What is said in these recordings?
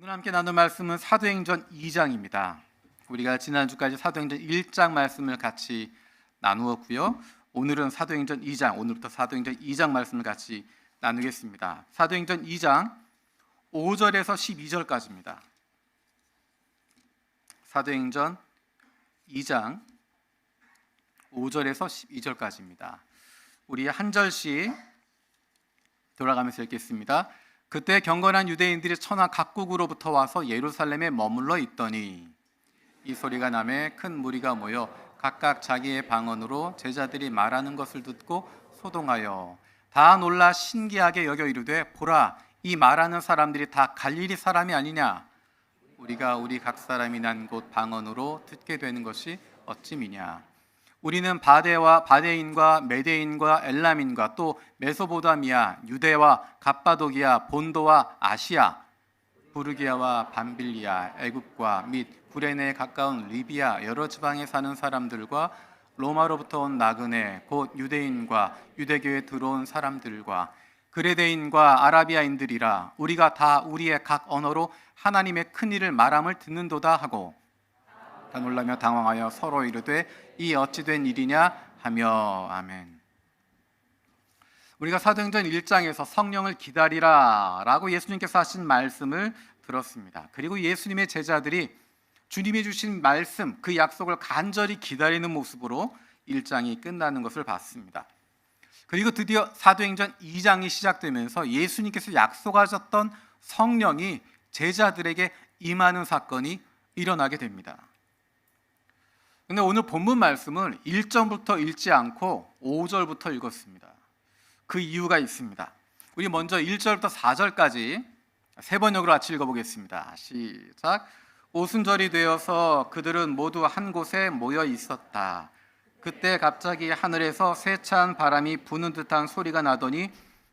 오늘 함께 나눌 말씀은 사도행전 2장입니다. 우리가 지난주까지 사도행전 1장 말씀을 같이 나누었고요. 오늘은 사도행전 2장, 오늘부터 사도행전 2장 말씀을 같이 나누겠습니다. 사도행전 2장 5절에서 12절까지입니다. 사도행전 2장 5절에서 12절까지입니다. 우리 한 절씩 돌아가면서 읽겠습니다. 그때 경건한 유대인들이 천하 각국으로부터 와서 예루살렘에 머물러 있더니 이 소리가 나매 큰 무리가 모여 각각 자기의 방언으로 제자들이 말하는 것을 듣고 소동하여 다 놀라 신기하게 여겨 이르되 보라, 이 말하는 사람들이 다 갈릴리 사람이 아니냐? 우리가 우리 각 사람이 난 곳 방언으로 듣게 되는 것이 어찌미냐? 우리는 바데인과 메데인과 엘람인과 또 메소보다미아, 유대와 갑바도기아, 본도와 아시아, 부르기아와 밤빌리아, 애굽과 및 구레네에 가까운 리비아 여러 지방에 사는 사람들과 로마로부터 온 나그네 곧 유대인과 유대교에 들어온 사람들과 그레데인과 아라비아인들이라 우리가 다 우리의 각 언어로 하나님의 큰 일을 말함을 듣는도다 하고 다 놀라며 당황하여 서로 이르되 이 어찌 된 일이냐 하며. 아멘. 우리가 사도행전 1장에서 성령을 기다리라 라고 예수님께서 하신 말씀을 들었습니다. 그리고 예수님의 제자들이 주님이 주신 말씀, 그 약속을 간절히 기다리는 모습으로 1장이 끝나는 것을 봤습니다. 그리고 드디어 사도행전 2장이 시작되면서 예수님께서 약속하셨던 성령이 제자들에게 임하는 사건이 일어나게 됩니다. 근데 오늘 본문 말씀을 1절부터 읽지 않고 5절부터 읽었습니다. 그 이유가 있습니다. 우리 먼저 1절부터 4절까지 세 번역으로 같이 읽어보겠습니다. 시작. 오순절이 되어서 그들은 모두 한 곳에 모여 있었다. 그때 갑자기 하늘에서 세찬 바람이 부는 듯한 소리가 나더니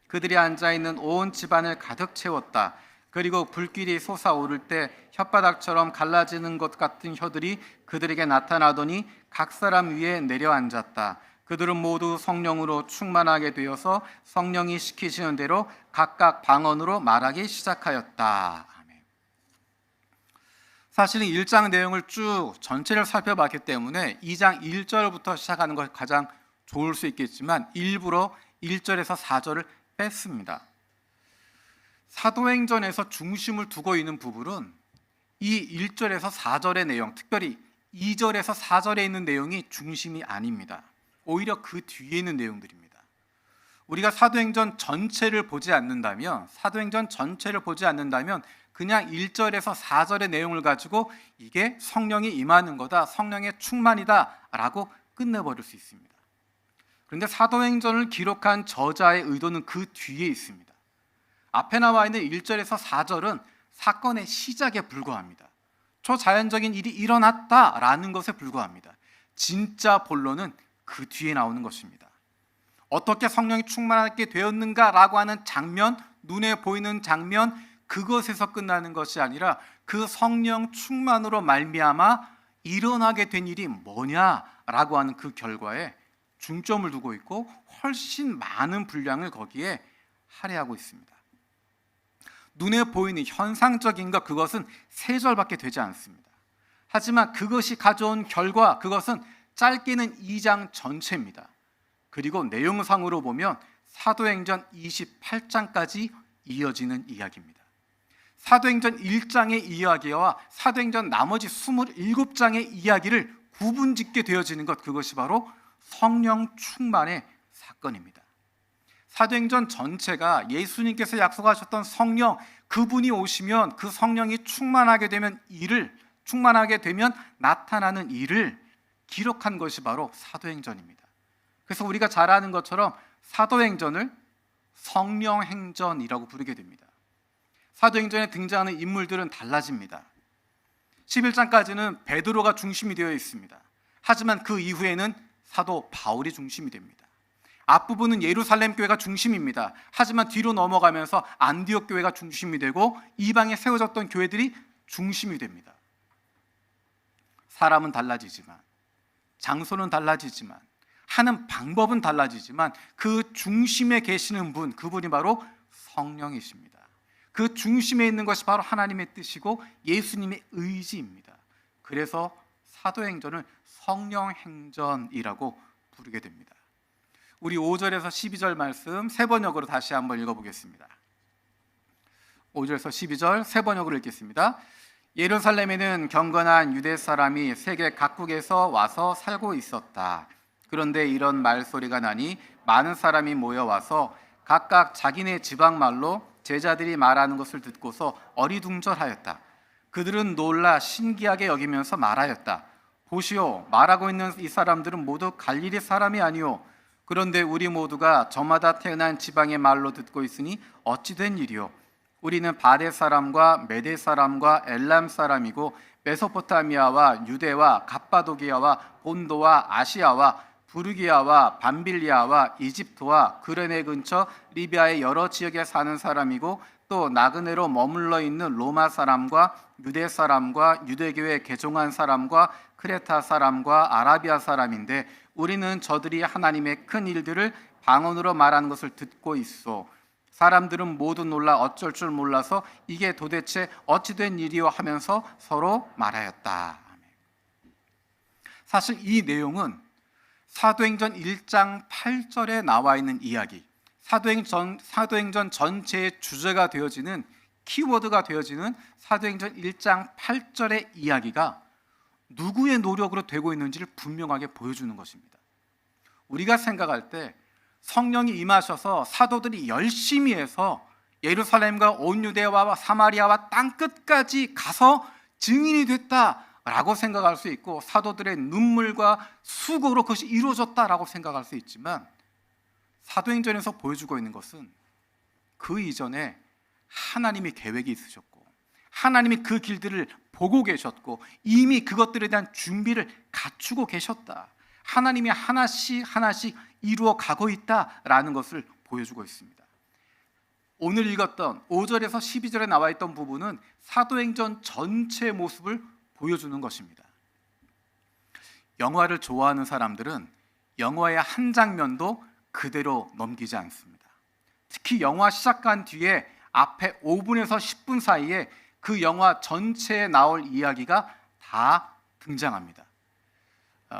그들이 앉아있는 온 집안을 가득 채웠다. 그리고 불길이 솟아오를 때 혓바닥처럼 갈라지는 것 같은 혀들이 그들에게 나타나더니 각 사람 위에 내려앉았다. 그들은 모두 성령으로 충만하게 되어서 성령이 시키시는 대로 각각 방언으로 말하기 시작하였다. 아멘. 사실은 1장 내용을 쭉 전체를 살펴봤기 때문에 2장 1절부터 시작하는 것이 가장 좋을 수 있겠지만 일부러 1절에서 4절을 뺐습니다. 사도행전에서 중심을 두고 있는 부분은 이 1절에서 4절의 내용, 특별히 2절에서 4절에 있는 내용이 중심이 아닙니다. 오히려 그 뒤에 있는 내용들입니다. 우리가 사도행전 전체를 보지 않는다면 그냥 1절에서 4절의 내용을 가지고 이게 성령이 임하는 거다, 성령의 충만이다 라고 끝내버릴 수 있습니다. 그런데 사도행전을 기록한 저자의 의도는 그 뒤에 있습니다. 앞에 나와 있는 1절에서 4절은 사건의 시작에 불과합니다. 초자연적인 일이 일어났다라는 것에 불과합니다. 진짜 본론은 그 뒤에 나오는 것입니다. 어떻게 성령이 충만하게 되었는가라고 하는 장면, 눈에 보이는 장면, 그것에서 끝나는 것이 아니라 그 성령 충만으로 말미암아 일어나게 된 일이 뭐냐라고 하는 그 결과에 중점을 두고 있고 훨씬 많은 분량을 거기에 할애하고 있습니다. 눈에 보이는 현상적인 것, 그것은 3절밖에 되지 않습니다. 하지만 그것이 가져온 결과, 그것은 짧게는 2장 전체입니다. 그리고 내용상으로 보면 사도행전 28장까지 이어지는 이야기입니다. 사도행전 1장의 이야기와 사도행전 나머지 27장의 이야기를 구분짓게 되어지는 것, 그것이 바로 성령 충만의 사건입니다. 사도행전 전체가 예수님께서 약속하셨던 성령, 그분이 오시면 그 성령이 충만하게 되면 나타나는 일을 기록한 것이 바로 사도행전입니다. 그래서 우리가 잘 아는 것처럼 사도행전을 성령행전이라고 부르게 됩니다. 사도행전에 등장하는 인물들은 달라집니다. 11장까지는 베드로가 중심이 되어 있습니다. 하지만 그 이후에는 사도 바울이 중심이 됩니다. 앞부분은 예루살렘 교회가 중심입니다. 하지만 뒤로 넘어가면서 안디옥 교회가 중심이 되고 이방에 세워졌던 교회들이 중심이 됩니다. 사람은 달라지지만, 장소는 달라지지만, 하는 방법은 달라지지만 그 중심에 계시는 분, 그분이 바로 성령이십니다. 그 그 중심에 있는 것이 바로 하나님의 뜻이고 예수님의 의지입니다. 그래서 사도행전을 성령행전이라고 부르게 됩니다. 우리 5절에서 12절 말씀 세 번역으로 다시 한번 읽어보겠습니다. 5절에서 12절 세 번역으로 읽겠습니다. 예루살렘에는 경건한 유대 사람이 세계 각국에서 와서 살고 있었다. 그런데 이런 말소리가 나니 많은 사람이 모여와서 각각 자기네 지방말로 제자들이 말하는 것을 듣고서 어리둥절하였다. 그들은 놀라 신기하게 여기면서 말하였다. 보시오, 말하고 있는 이 사람들은 모두 갈릴리 사람이 아니오. 그런데 우리 모두가 저마다 태어난 지방의 말로 듣고 있으니 어찌 된 일이오. 우리는 바데 사람과 메데 사람과 엘람 사람이고 메소포타미아와 유대와 갑바도기아와 본도와 아시아와 부르기아와 밤빌리아와 이집트와 그레네 근처 리비아의 여러 지역에 사는 사람이고 또 나그네로 머물러 있는 로마 사람과 유대 사람과 유대교에 개종한 사람과 크레타 사람과 아라비아 사람인데 우리는 저들이 하나님의 큰 일들을 방언으로 말하는 것을 듣고 있어. 사람들은 모두 놀라 어쩔 줄 몰라서 이게 도대체 어찌 된 일이요 하면서 서로 말하였다. 사실 이 내용은 사도행전 1장 8절에 나와 있는 이야기, 사도행전 전체의 주제가 되어지는 키워드가 되어지는 사도행전 1장 8절의 이야기가 누구의 노력으로 되고 있는지를 분명하게 보여주는 것입니다. 우리가 생각할 때 성령이 임하셔서 사도들이 열심히 해서 예루살렘과 온 유대와 사마리아와 땅끝까지 가서 증인이 됐다라고 생각할 수 있고 사도들의 눈물과 수고로 그것이 이루어졌다라고 생각할 수 있지만 사도행전에서 보여주고 있는 것은 그 이전에 하나님이 계획이 있으셨고 하나님이 그 길들을 보고 계셨고 이미 그것들에 대한 준비를 갖추고 계셨다. 하나님이 하나씩 하나씩 이루어 가고 있다라는 것을 보여주고 있습니다. 오늘 읽었던 5절에서 12절에 나와 있던 부분은 사도행전 전체의 모습을 보여주는 것입니다. 영화를 좋아하는 사람들은 영화의 한 장면도 그대로 넘기지 않습니다. 특히 영화 시작한 뒤에 앞에 5분에서 10분 사이에 그 영화 전체에 나올 이야기가 다 등장합니다.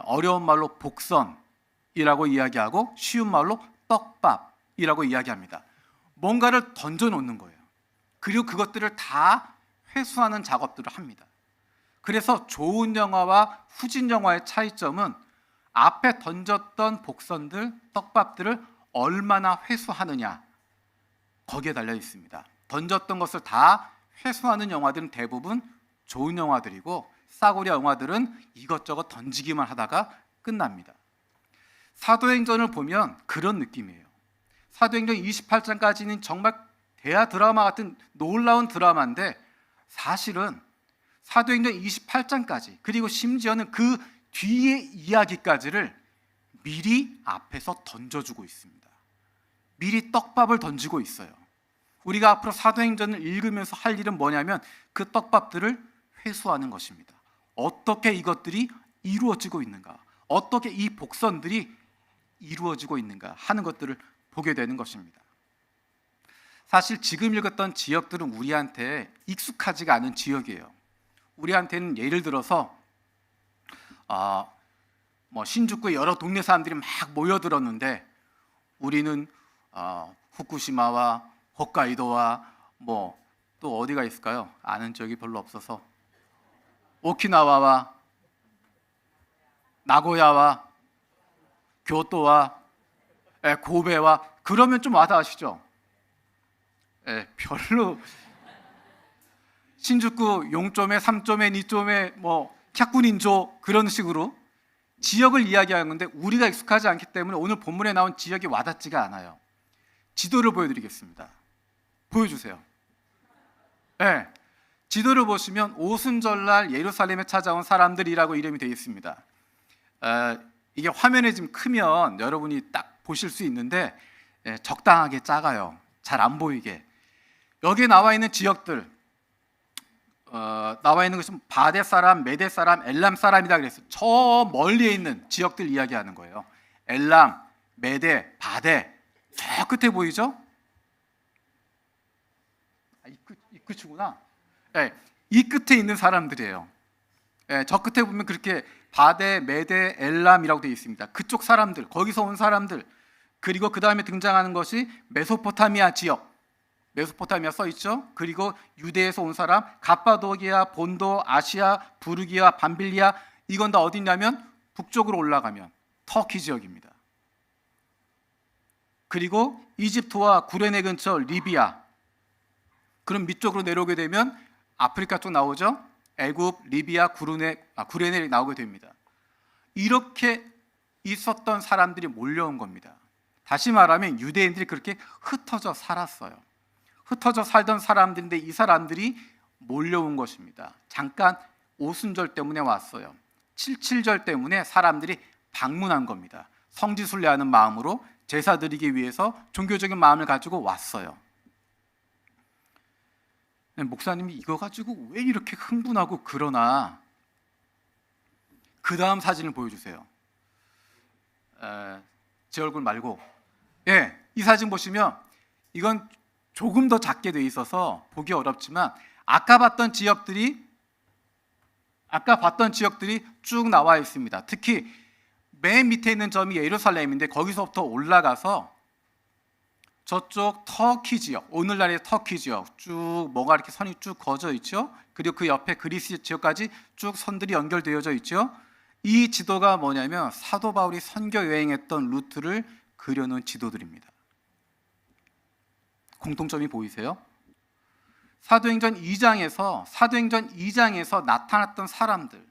어려운 말로 복선이라고 이야기하고 쉬운 말로 떡밥이라고 이야기합니다. 뭔가를 던져놓는 거예요. 그리고 그것들을 다 회수하는 작업들을 합니다. 그래서 좋은 영화와 후진 영화의 차이점은 앞에 던졌던 복선들, 떡밥들을 얼마나 회수하느냐 거기에 달려 있습니다. 던졌던 것을 다 회수하는 영화들은 대부분 좋은 영화들이고 싸구려 영화들은 이것저것 던지기만 하다가 끝납니다. 사도행전을 보면 그런 느낌이에요. 사도행전 28장까지는 정말 대하 드라마 같은 놀라운 드라마인데 사실은 사도행전 28장까지 그리고 심지어는 그 뒤의 이야기까지를 미리 앞에서 던져주고 있습니다. 미리 떡밥을 던지고 있어요. 우리가 앞으로 사도행전을 읽으면서 할 일은 뭐냐면 그 떡밥들을 회수하는 것입니다. 어떻게 이것들이 이루어지고 있는가, 어떻게 이 복선들이 이루어지고 있는가 하는 것들을 보게 되는 것입니다. 사실 지금 읽었던 지역들은 우리한테 익숙하지가 않은 지역이에요. 우리한테는 예를 들어서 신주쿠의 여러 동네 사람들이 막 모여들었는데 우리는 후쿠시마와 홋카이도와 또 어디가 있을까요? 아는 지역이 별로 없어서 오키나와와 나고야와 교토와 고베와 그러면 좀 와닿으시죠? 별로 신주쿠 용점에 3점에 2점에 캬쿠닌조 그런 식으로 지역을 이야기하는 건데 우리가 익숙하지 않기 때문에 오늘 본문에 나온 지역이 와닿지가 않아요. 지도를 보여드리겠습니다. 보여주세요. 지도를 보시면 오순절날 예루살렘에 찾아온 사람들이라고 이름이 되어 있습니다. 이게 화면에 좀 크면 여러분이 딱 보실 수 있는데 적당하게 작아요. 잘 안 보이게. 여기에 나와 있는 지역들 나와 있는 것은 바데 사람, 메데 사람, 엘람 사람이다 그랬어요. 저 멀리에 있는 지역들 이야기하는 거예요. 엘람, 메데, 바데 저 끝에 보이죠? 이 끝이구나. 예, 이 끝에 있는 사람들이에요. 예, 저 끝에 보면 그렇게 바데, 메데, 엘람이라고 되어 있습니다. 그쪽 사람들, 거기서 온 사람들. 그리고 그 다음에 등장하는 것이 메소포타미아 지역. 메소포타미아 써 있죠. 그리고 유대에서 온 사람, 갑바도기아, 본도, 아시아, 부르기아, 밤빌리아. 이건 다 어디냐면 북쪽으로 올라가면 터키 지역입니다. 그리고 이집트와 구레네 근처 리비아. 그럼 밑쪽으로 내려오게 되면 아프리카 쪽 나오죠. 애굽, 리비아, 구레네 나오게 됩니다. 이렇게 있었던 사람들이 몰려온 겁니다. 다시 말하면 유대인들이 그렇게 흩어져 살았어요. 흩어져 살던 사람들인데 이 사람들이 몰려온 것입니다. 잠깐 오순절 때문에 왔어요. 칠칠절 때문에 사람들이 방문한 겁니다. 성지순례하는 마음으로 제사 드리기 위해서 종교적인 마음을 가지고 왔어요. 목사님이 이거 가지고 왜 이렇게 흥분하고 그러나? 그 다음 사진을 보여주세요. 제 얼굴 말고, 예, 이 사진 보시면 이건 조금 더 작게 돼 있어서 보기 어렵지만 아까 봤던 지역들이 쭉 나와 있습니다. 특히 맨 밑에 있는 점이 예루살렘인데 거기서부터 올라가서 저쪽 터키 지역, 오늘날의 터키 지역 쭉 뭐가 이렇게 선이 쭉 그어져 있죠. 그리고 그 옆에 그리스 지역까지 쭉 선들이 연결되어져 있죠. 이 지도가 뭐냐면 사도 바울이 선교 여행했던 루트를 그려놓은 지도들입니다. 공통점이 보이세요? 사도행전 2장에서 나타났던 사람들,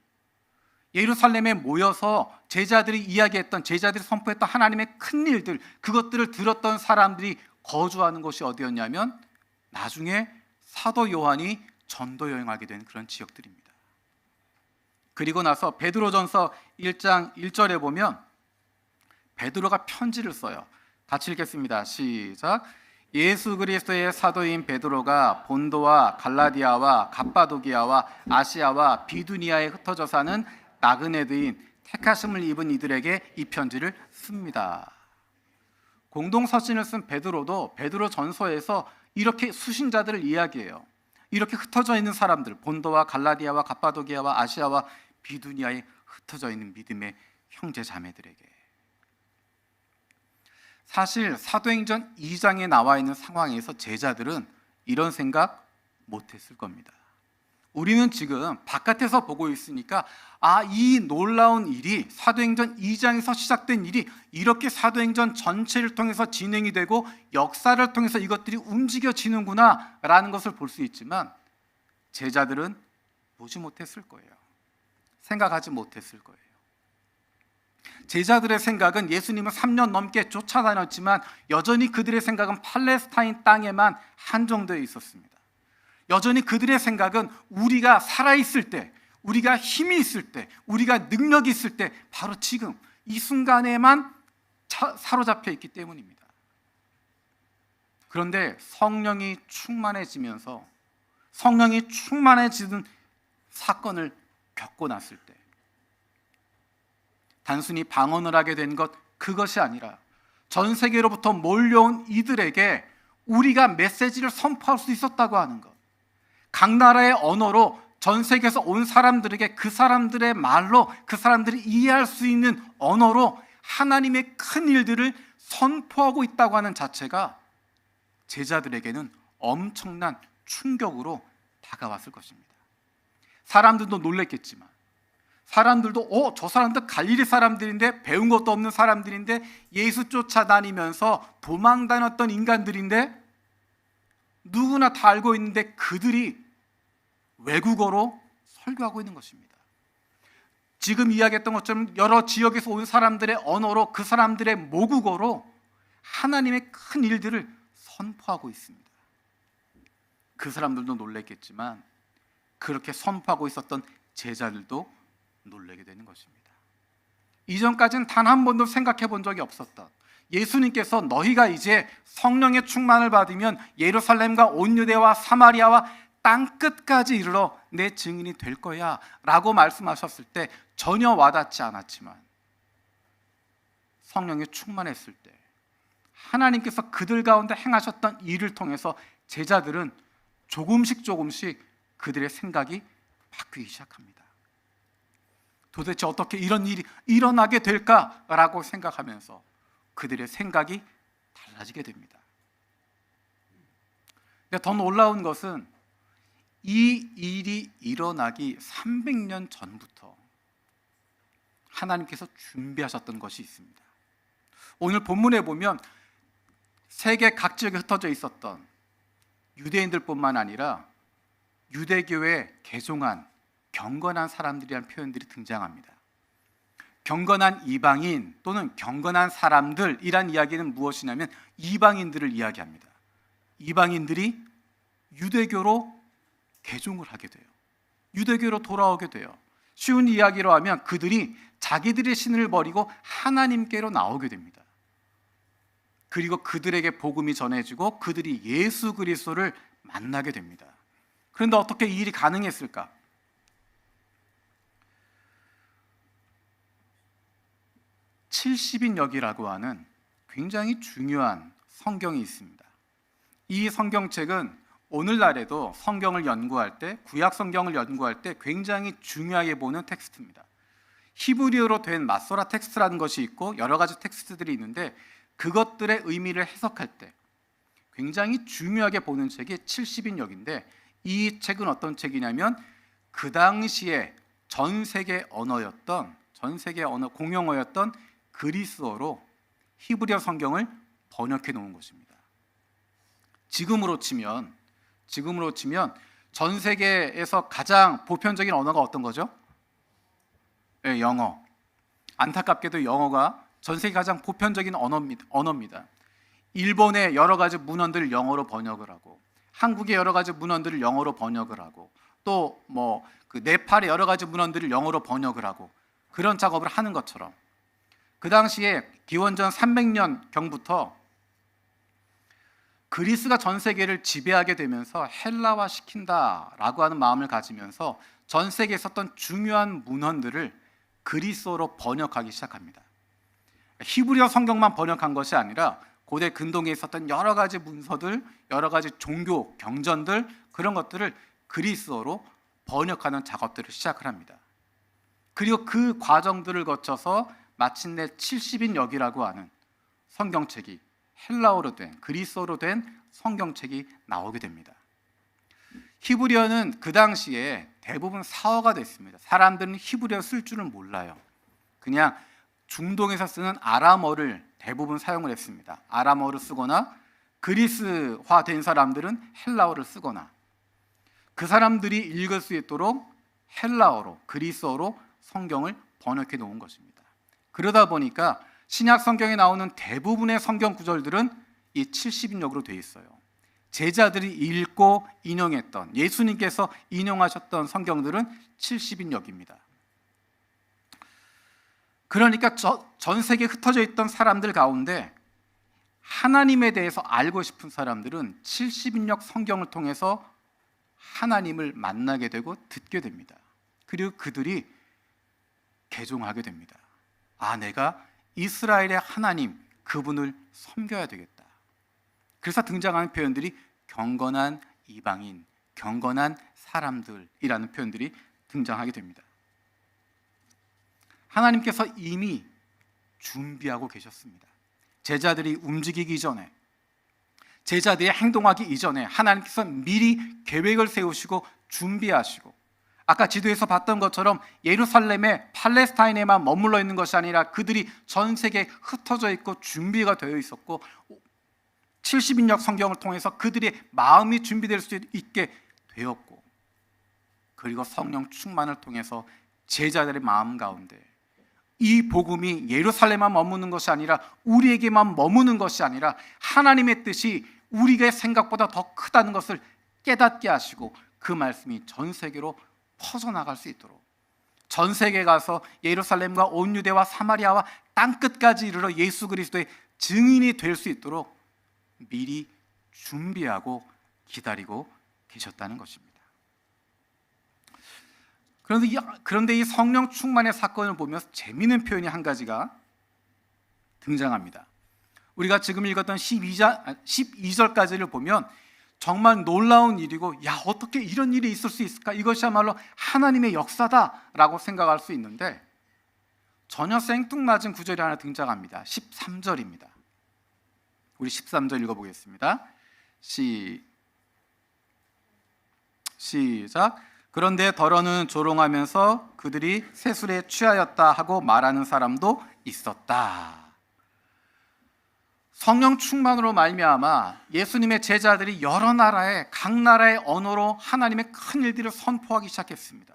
예루살렘에 모여서 제자들이 선포했던 하나님의 큰 일들, 그것들을 들었던 사람들이 거주하는 곳이 어디였냐면 나중에 사도 요한이 전도 여행하게 된 그런 지역들입니다. 그리고 나서 베드로전서 1장 1절에 보면 베드로가 편지를 써요. 같이 읽겠습니다. 시작. 예수 그리스도의 사도인 베드로가 본도와 갈라디아와 갑바도기아와 아시아와 비두니아에 흩어져 사는 나그네들인 택하심을 입은 이들에게 이 편지를 씁니다. 공동서신을 쓴 베드로도 베드로 전서에서 이렇게 수신자들을 이야기해요. 이렇게 흩어져 있는 사람들, 본도와 갈라디아와 갑바도기아와 아시아와 비두니아에 흩어져 있는 믿음의 형제 자매들에게. 사실 사도행전 2장에 나와 있는 상황에서 제자들은 이런 생각 못했을 겁니다. 우리는 지금 바깥에서 보고 있으니까 이 놀라운 일이 사도행전 2장에서 시작된 일이 이렇게 사도행전 전체를 통해서 진행이 되고 역사를 통해서 이것들이 움직여지는구나 라는 것을 볼 수 있지만 제자들은 보지 못했을 거예요. 생각하지 못했을 거예요. 제자들의 생각은 예수님을 3년 넘게 쫓아다녔지만 여전히 그들의 생각은 팔레스타인 땅에만 한정되어 있었습니다. 여전히 그들의 생각은 우리가 살아있을 때, 우리가 힘이 있을 때, 우리가 능력이 있을 때 바로 지금 이 순간에만 사로잡혀 있기 때문입니다. 그런데 성령이 충만해지는 사건을 겪고 났을 때 단순히 방언을 하게 된 것, 그것이 아니라 전 세계로부터 몰려온 이들에게 우리가 메시지를 선포할 수 있었다고 하는 것, 각 나라의 언어로 전 세계에서 온 사람들에게 그 사람들의 말로 그 사람들이 이해할 수 있는 언어로 하나님의 큰 일들을 선포하고 있다고 하는 자체가 제자들에게는 엄청난 충격으로 다가왔을 것입니다. 사람들도 놀랬겠지만 사람들도 저 사람들 갈릴리 사람들인데 배운 것도 없는 사람들인데 예수 쫓아다니면서 도망 다녔던 인간들인데 누구나 다 알고 있는데 그들이 외국어로 설교하고 있는 것입니다. 지금 이야기했던 것처럼 여러 지역에서 온 사람들의 언어로 그 사람들의 모국어로 하나님의 큰 일들을 선포하고 있습니다. 그 사람들도 놀랬겠지만 그렇게 선포하고 있었던 제자들도 놀라게 되는 것입니다. 이전까지는 단 한 번도 생각해 본 적이 없었던 예수님께서 너희가 이제 성령의 충만을 받으면 예루살렘과 온 유대와 사마리아와 땅끝까지 이르러 내 증인이 될 거야 라고 말씀하셨을 때 전혀 와닿지 않았지만 성령이 충만했을 때 하나님께서 그들 가운데 행하셨던 일을 통해서 제자들은 조금씩 그들의 생각이 바뀌기 시작합니다. 도대체 어떻게 이런 일이 일어나게 될까라고 생각하면서 그들의 생각이 달라지게 됩니다. 근데 더 놀라운 것은 이 일이 일어나기 300년 전부터 하나님께서 준비하셨던 것이 있습니다. 오늘 본문에 보면 세계 각지에 흩어져 있었던 유대인들뿐만 아니라 유대교에 개종한 경건한 사람들이라는 표현들이 등장합니다. 경건한 이방인 또는 경건한 사람들이란 이야기는 무엇이냐면 이방인들을 이야기합니다. 이방인들이 유대교로 개종을 하게 돼요. 유대교로 돌아오게 돼요. 쉬운 이야기로 하면 그들이 자기들의 신을 버리고 하나님께로 나오게 됩니다. 그리고 그들에게 복음이 전해지고 그들이 예수 그리스도를 만나게 됩니다. 그런데 어떻게 이 일이 가능했을까? 칠십인역이라고 하는 굉장히 중요한 성경이 있습니다. 이 성경책은 오늘날에도 성경을 연구할 때, 구약 성경을 연구할 때 굉장히 중요하게 보는 텍스트입니다. 히브리어로 된 마소라 텍스트라는 것이 있고 여러 가지 텍스트들이 있는데 그것들의 의미를 해석할 때 굉장히 중요하게 보는 책이 70인역인데 이 책은 어떤 책이냐면 그 당시에 전 세계 언어였던 공용어였던 그리스어로 히브리어 성경을 번역해 놓은 것입니다. 지금으로 치면 전 세계에서 가장 보편적인 언어가 어떤 거죠? 네, 영어. 안타깝게도 영어가 전 세계 가장 보편적인 언어입니다. 일본의 여러 가지 문헌들을 영어로 번역을 하고 한국의 여러 가지 문헌들을 영어로 번역을 하고 또 그 네팔의 여러 가지 문헌들을 영어로 번역을 하고 그런 작업을 하는 것처럼 그 당시에 기원전 300년 경부터 그리스가 전 세계를 지배하게 되면서 헬라화 시킨다라고 하는 마음을 가지면서 전 세계에 있었던 중요한 문헌들을 그리스어로 번역하기 시작합니다. 히브리어 성경만 번역한 것이 아니라 고대 근동에 있었던 여러 가지 문서들, 여러 가지 종교, 경전들 그런 것들을 그리스어로 번역하는 작업들을 시작을 합니다. 그리고 그 과정들을 거쳐서 마침내 70인역이라고 하는 성경책이 헬라어로 된, 그리스어로 된 성경책이 나오게 됩니다. 히브리어는 그 당시에 대부분 사어가 됐습니다. 사람들은 히브리어 쓸 줄은 몰라요. 그냥 중동에서 쓰는 아람어를 대부분 사용을 했습니다. 아람어를 쓰거나 그리스화된 사람들은 헬라어를 쓰거나 그 사람들이 읽을 수 있도록 헬라어로, 그리스어로 성경을 번역해 놓은 것입니다. 그러다 보니까 신약 성경에 나오는 대부분의 성경 구절들은 이 70인역으로 되어 있어요. 제자들이 읽고 인용했던, 예수님께서 인용하셨던 성경들은 70인역입니다. 그러니까 전 세계에 흩어져 있던 사람들 가운데 하나님에 대해서 알고 싶은 사람들은 70인역 성경을 통해서 하나님을 만나게 되고 듣게 됩니다. 그리고 그들이 개종하게 됩니다. 아, 내가 이스라엘의 하나님 그분을 섬겨야 되겠다. 그래서 등장하는 표현들이 경건한 이방인, 경건한 사람들이라는 표현들이 등장하게 됩니다. 하나님께서 이미 준비하고 계셨습니다. 제자들이 움직이기 전에, 제자들이 행동하기 이전에 하나님께서 미리 계획을 세우시고 준비하시고 아까 지도에서 봤던 것처럼 예루살렘에 팔레스타인에만 머물러 있는 것이 아니라 그들이 전 세계에 흩어져 있고 준비가 되어 있었고 70인역 성경을 통해서 그들의 마음이 준비될 수 있게 되었고 그리고 성령 충만을 통해서 제자들의 마음 가운데 이 복음이 예루살렘만 머무는 것이 아니라 우리에게만 머무는 것이 아니라 하나님의 뜻이 우리의 생각보다 더 크다는 것을 깨닫게 하시고 그 말씀이 전 세계로 퍼져나갈 수 있도록 전 세계에 가서 예루살렘과 온 유대와 사마리아와 땅끝까지 이르러 예수 그리스도의 증인이 될 수 있도록 미리 준비하고 기다리고 계셨다는 것입니다. 그런데 이 성령 충만의 사건을 보면서 재미있는 표현이 한 가지가 등장합니다. 우리가 지금 읽었던 12절까지를 보면 정말 놀라운 일이고, 야, 어떻게 이런 일이 있을 수 있을까? 이것이야말로 하나님의 역사다라고 생각할 수 있는데, 전혀 생뚱맞은 구절이 하나 등장합니다. 13절입니다. 우리 13절 읽어보겠습니다. 시작. 그런데 더러는 조롱하면서 그들이 세술에 취하였다 하고 말하는 사람도 있었다. 성령 충만으로 말미암아 예수님의 제자들이 여러 나라의 각 나라의 언어로 하나님의 큰 일들을 선포하기 시작했습니다.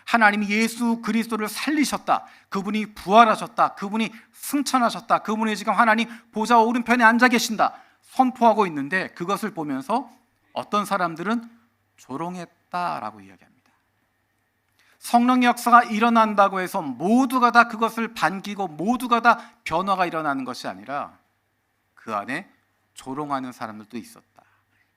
하나님이 예수 그리스도를 살리셨다, 그분이 부활하셨다, 그분이 승천하셨다, 그분이 지금 하나님 보좌 오른편에 앉아 계신다 선포하고 있는데, 그것을 보면서 어떤 사람들은 조롱했다라고 이야기합니다. 성령의 역사가 일어난다고 해서 모두가 다 그것을 반기고 모두가 다 변화가 일어나는 것이 아니라 그 안에 조롱하는 사람들도 있었다,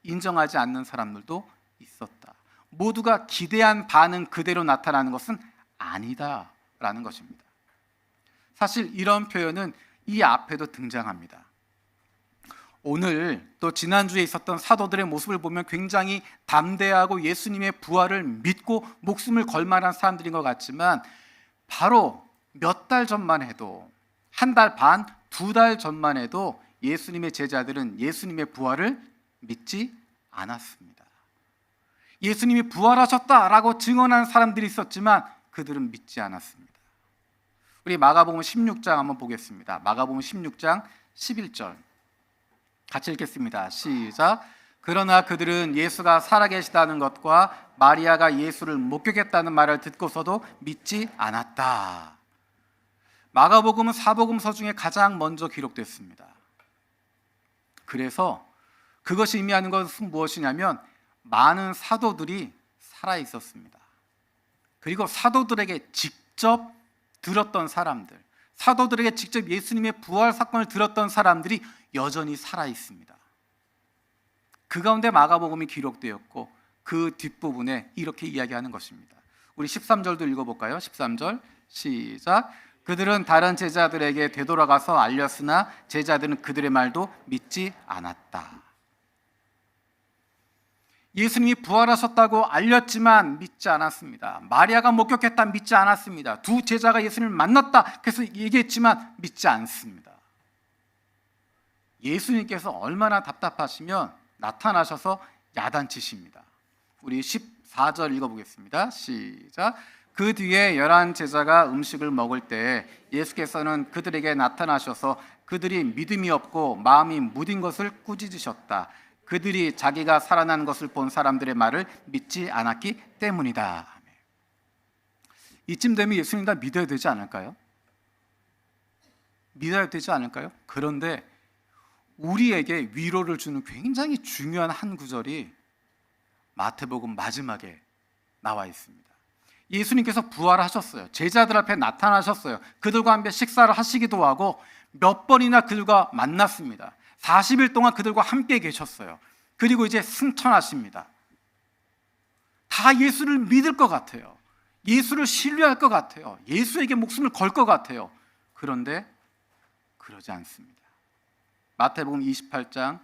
인정하지 않는 사람들도 있었다. 모두가 기대한 반응 그대로 나타나는 것은 아니다라는 것입니다. 사실 이런 표현은 이 앞에도 등장합니다. 오늘 또 지난주에 있었던 사도들의 모습을 보면 굉장히 담대하고 예수님의 부활을 믿고 목숨을 걸 만한 사람들인 것 같지만, 바로 몇 달 전만 해도, 한 달 반, 2달 전만 해도 예수님의 제자들은 예수님의 부활을 믿지 않았습니다. 예수님이 부활하셨다라고 증언하는 사람들이 있었지만 그들은 믿지 않았습니다. 우리 마가복음 16장 한번 보겠습니다. 마가복음 16장 11절 같이 읽겠습니다. 시작. 그러나 그들은 예수가 살아계시다는 것과 마리아가 예수를 목격했다는 말을 듣고서도 믿지 않았다. 마가복음은 사복음서 중에 가장 먼저 기록됐습니다. 그래서 그것이 의미하는 것은 무엇이냐면, 많은 사도들이 살아 있었습니다. 그리고 사도들에게 직접 들었던 사람들, 사도들에게 직접 예수님의 부활 사건을 들었던 사람들이 여전히 살아 있습니다. 그 가운데 마가복음이 기록되었고, 그 뒷부분에 이렇게 이야기하는 것입니다. 우리 13절도 읽어볼까요? 13절 시작. 그들은 다른 제자들에게 되돌아가서 알렸으나 제자들은 그들의 말도 믿지 않았다. 예수님이 부활하셨다고 알렸지만 믿지 않았습니다. 마리아가 목격했다, 믿지 않았습니다. 두 제자가 예수님을 만났다, 그래서 얘기했지만 믿지 않습니다. 예수님께서 얼마나 답답하시면 나타나셔서 야단치십니다. 우리 14절 읽어보겠습니다. 시작. 그 뒤에 11 제자가 음식을 먹을 때 예수께서는 그들에게 나타나셔서 그들이 믿음이 없고 마음이 무딘 것을 꾸짖으셨다. 그들이 자기가 살아난 것을 본 사람들의 말을 믿지 않았기 때문이다. 이쯤 되면 예수님 다 믿어야 되지 않을까요? 믿어야 되지 않을까요? 그런데 우리에게 위로를 주는 굉장히 중요한 한 구절이 마태복음 마지막에 나와 있습니다. 예수님께서 부활하셨어요. 제자들 앞에 나타나셨어요. 그들과 함께 식사를 하시기도 하고 몇 번이나 그들과 만났습니다. 40일 동안 그들과 함께 계셨어요. 그리고 이제 승천하십니다. 다 예수를 믿을 것 같아요. 예수를 신뢰할 것 같아요. 예수에게 목숨을 걸 것 같아요. 그런데 그러지 않습니다. 마태복음 28장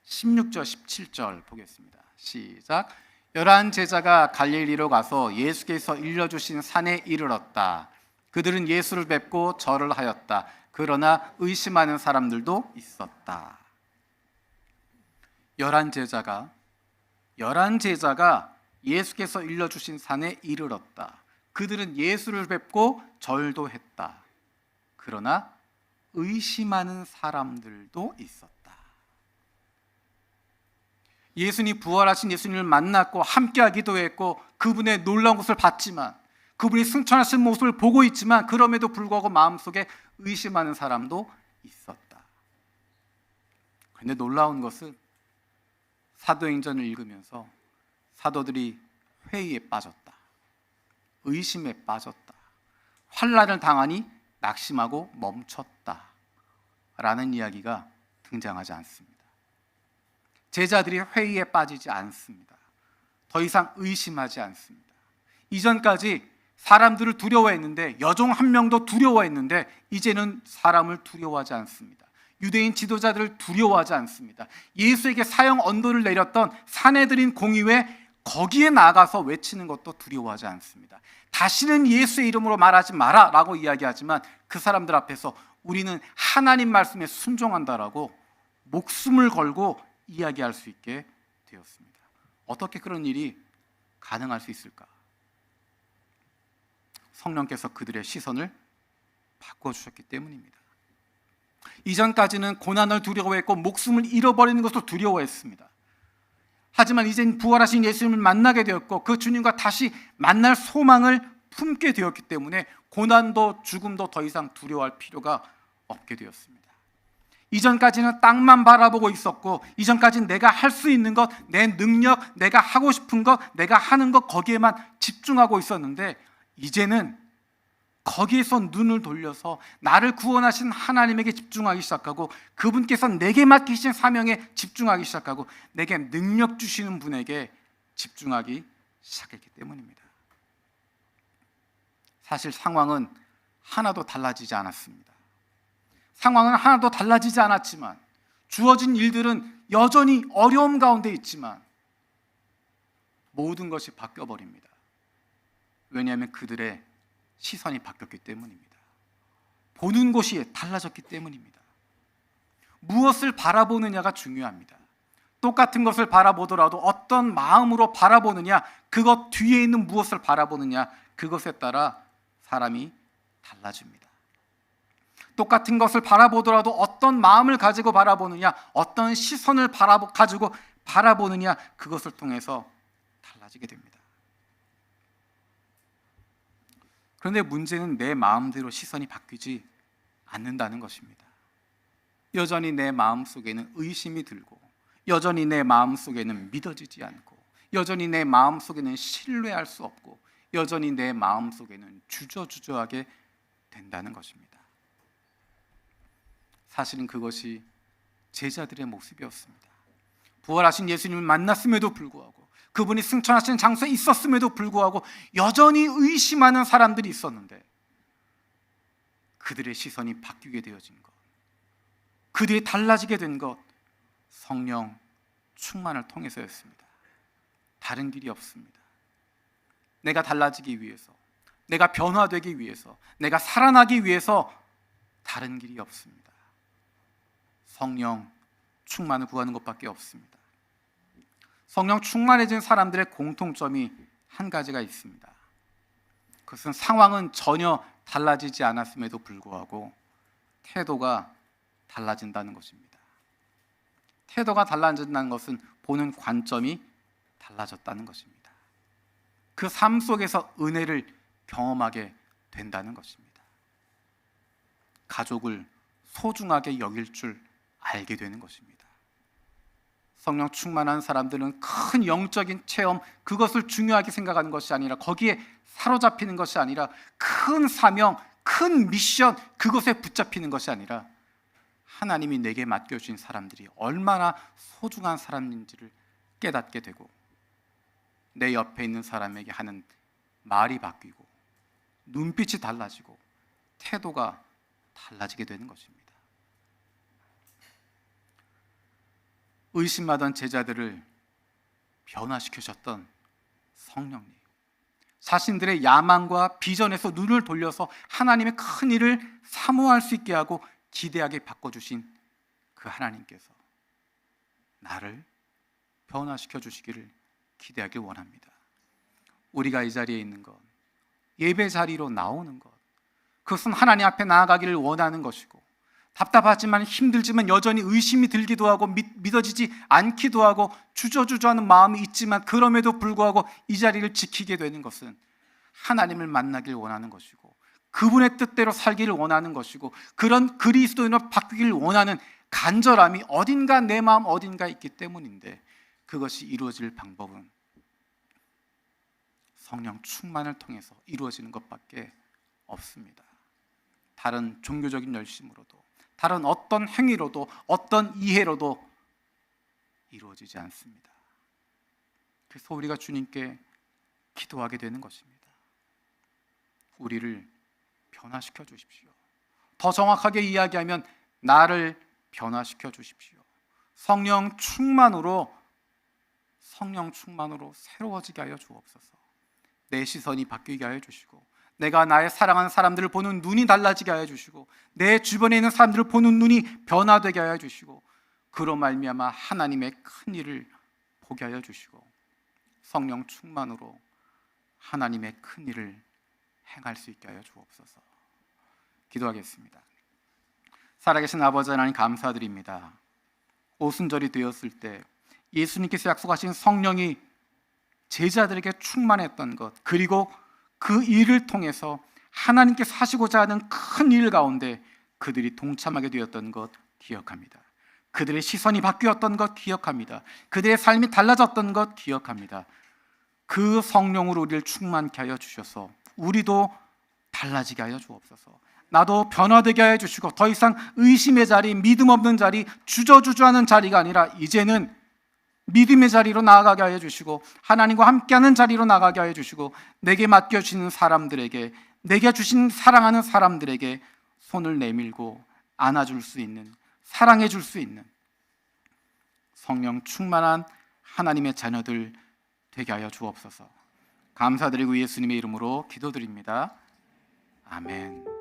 16절 17절 보겠습니다. 시작. 11 제자가 갈릴리로 가서 예수께서 일러주신 산에 이르렀다. 그들은 예수를 뵙고 절을 하였다. 그러나 의심하는 사람들도 있었다. 11 제자가 예수께서 일러주신 산에 이르렀다. 그들은 예수를 뵙고 절도 했다. 그러나 의심하는 사람들도 있었다. 예수님 부활하신 예수님을 만났고 함께하기도 했고 그분의 놀라운 것을 봤지만, 그분이 승천하신 모습을 보고 있지만 그럼에도 불구하고 마음속에 의심하는 사람도 있었다. 그런데 놀라운 것은 사도행전을 읽으면서 사도들이 회의에 빠졌다, 의심에 빠졌다, 환난을 당하니 낙심하고 멈췄다 라는 이야기가 등장하지 않습니다. 제자들이 회의에 빠지지 않습니다. 더 이상 의심하지 않습니다. 이전까지 사람들을 두려워했는데, 여종 한 명도 두려워했는데 이제는 사람을 두려워하지 않습니다. 유대인 지도자들을 두려워하지 않습니다. 예수에게 사형 언도를 내렸던 산헤드린 공의회 거기에 나가서 외치는 것도 두려워하지 않습니다. 다시는 예수의 이름으로 말하지 마라 라고 이야기하지만 그 사람들 앞에서 우리는 하나님 말씀에 순종한다라고 목숨을 걸고 이야기할 수 있게 되었습니다. 어떻게 그런 일이 가능할 수 있을까? 성령께서 그들의 시선을 바꿔주셨기 때문입니다. 이전까지는 고난을 두려워했고 목숨을 잃어버리는 것도 두려워했습니다. 하지만 이젠 부활하신 예수님을 만나게 되었고 그 주님과 다시 만날 소망을 품게 되었기 때문에 고난도 죽음도 더 이상 두려워할 필요가 없게 되었습니다. 이전까지는 땅만 바라보고 있었고 이전까지는 내가 할 수 있는 것, 내 능력, 내가 하고 싶은 것, 내가 하는 것 거기에만 집중하고 있었는데 이제는 거기에서 눈을 돌려서 나를 구원하신 하나님에게 집중하기 시작하고 그분께서 내게 맡기신 사명에 집중하기 시작하고 내게 능력 주시는 분에게 집중하기 시작했기 때문입니다. 사실 상황은 하나도 달라지지 않았습니다. 상황은 하나도 달라지지 않았지만 주어진 일들은 여전히 어려움 가운데 있지만 모든 것이 바뀌어버립니다. 왜냐하면 그들의 시선이 바뀌었기 때문입니다. 보는 곳이 달라졌기 때문입니다. 무엇을 바라보느냐가 중요합니다. 똑같은 것을 바라보더라도 어떤 마음으로 바라보느냐, 그것 뒤에 있는 무엇을 바라보느냐, 그것에 따라 사람이 달라집니다. 똑같은 것을 바라보더라도 어떤 마음을 가지고 바라보느냐, 어떤 시선을 가지고 바라보느냐, 그것을 통해서 달라지게 됩니다. 그런데 문제는 내 마음대로 시선이 바뀌지 않는다는 것입니다. 여전히 내 마음속에는 의심이 들고 여전히 내 마음속에는 믿어지지 않고 여전히 내 마음속에는 신뢰할 수 없고 여전히 내 마음속에는 주저주저하게 된다는 것입니다. 사실은 그것이 제자들의 모습이었습니다. 부활하신 예수님을 만났음에도 불구하고 그분이 승천하신 장소에 있었음에도 불구하고 여전히 의심하는 사람들이 있었는데 그들의 시선이 바뀌게 되어진 것, 그들이 달라지게 된 것, 성령 충만을 통해서였습니다. 다른 길이 없습니다. 내가 달라지기 위해서, 내가 변화되기 위해서, 내가 살아나기 위해서 다른 길이 없습니다. 성령 충만을 구하는 것밖에 없습니다. 성령 충만해진 사람들의 공통점이 한 가지가 있습니다. 그것은 상황은 전혀 달라지지 않았음에도 불구하고 태도가 달라진다는 것입니다. 태도가 달라진다는 것은 보는 관점이 달라졌다는 것입니다. 그 삶 속에서 은혜를 경험하게 된다는 것입니다. 가족을 소중하게 여길 줄 알게 되는 것입니다. 성령 충만한 사람들은 큰 영적인 체험, 그것을 중요하게 생각하는 것이 아니라 거기에 사로잡히는 것이 아니라 큰 사명, 큰 미션, 그것에 붙잡히는 것이 아니라 하나님이 내게 맡겨주신 사람들이 얼마나 소중한 사람인지를 깨닫게 되고 내 옆에 있는 사람에게 하는 말이 바뀌고 눈빛이 달라지고 태도가 달라지게 되는 것입니다. 의심하던 제자들을 변화시키셨던 성령님, 자신들의 야망과 비전에서 눈을 돌려서 하나님의 큰 일을 사모할 수 있게 하고 기대하게 바꿔주신 그 하나님께서 나를 변화시켜 주시기를 기대하길 원합니다. 우리가 이 자리에 있는 것, 예배 자리로 나오는 것, 그것은 하나님 앞에 나아가기를 원하는 것이고 답답하지만 힘들지만 여전히 의심이 들기도 하고 믿어지지 않기도 하고 주저주저하는 마음이 있지만 그럼에도 불구하고 이 자리를 지키게 되는 것은 하나님을 만나길 원하는 것이고 그분의 뜻대로 살기를 원하는 것이고 그런 그리스도인으로 바뀌기를 원하는 간절함이 어딘가 내 마음 어딘가에 있기 때문인데 그것이 이루어질 방법은 성령 충만을 통해서 이루어지는 것밖에 없습니다. 다른 종교적인 열심으로도 다른 어떤 행위로도 어떤 이해로도 이루어지지 않습니다. 그래서 우리가 주님께 기도하게 되는 것입니다. 우리를 변화시켜 주십시오. 더 정확하게 이야기하면 나를 변화시켜 주십시오. 성령 충만으로 새로워지게 하여 주옵소서. 내 시선이 바뀌게 하여 주시고, 내가 나의 사랑하는 사람들을 보는 눈이 달라지게 하여 주시고, 내 주변에 있는 사람들을 보는 눈이 변화되게 하여 주시고, 그로 말미암아 하나님의 큰 일을 보게 하여 주시고, 성령 충만으로 하나님의 큰 일을 행할 수 있게 하여 주옵소서. 기도하겠습니다. 살아계신 아버지 하나님, 감사드립니다. 오순절이 되었을 때 예수님께서 약속하신 성령이 제자들에게 충만했던 것, 그리고 그 일을 통해서 하나님께서 하시고자 하는 큰 일 가운데 그들이 동참하게 되었던 것 기억합니다. 그들의 시선이 바뀌었던 것 기억합니다. 그들의 삶이 달라졌던 것 기억합니다. 그 성령으로 우리를 충만케 하여 주셔서 우리도 달라지게 하여 주옵소서. 나도 변화되게 하여 주시고, 더 이상 의심의 자리, 믿음 없는 자리, 주저주저하는 자리가 아니라 이제는 믿음의 자리로 나아가게 하여 주시고, 하나님과 함께하는 자리로 나아가게 하여 주시고, 내게 맡겨주시는 사람들에게, 내게 주신 사랑하는 사람들에게 손을 내밀고 안아줄 수 있는, 사랑해 줄 수 있는 성령 충만한 하나님의 자녀들 되게 하여 주옵소서. 감사드리고 예수님의 이름으로 기도드립니다. 아멘.